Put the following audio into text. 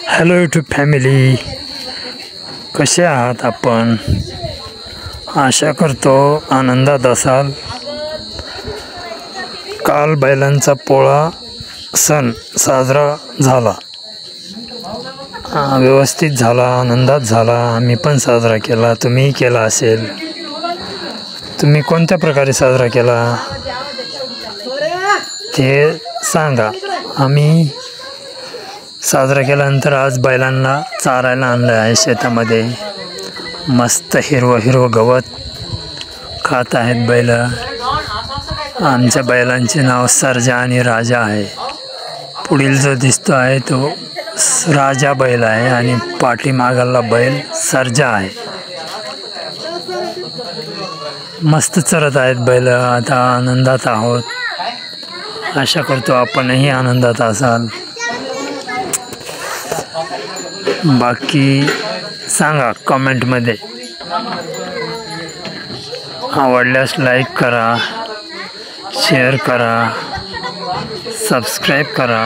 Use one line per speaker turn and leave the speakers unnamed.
Hello YouTube family, कसे आहात आपण? आशा करतो आनंदात असाल। काल बैलांचा पोळा सण साजरा झाला, व्यवस्थित झाला, आनंदात झाला। आम्ही पण साजरा केला, तुम्हीही केला असेल। तुम्ही कोणत्या प्रकारे साजरा केला ते सांगा। आम्ही साजरा केल्यानंतर आज बैलांना चारायला आणलं आहे शेतामध्ये। मस्त हिरवं हिरवं गवत खात आहेत बैल। आमच्या बैलांचे नाव सर्जा आणि राजा आहे। पुढील जो दिसतो आहे तो राजा बैल आहे आणि पाठीमागाला बैल सर्जा आहे। मस्त चरत आहेत बैल। आता आनंदात आहोत। आशा करतो आपणही आनंदात असाल। बाकी सांगा कमेंटमध्ये। आवडल्यास लाईक करा, शेअर करा, सबस्क्राईब करा।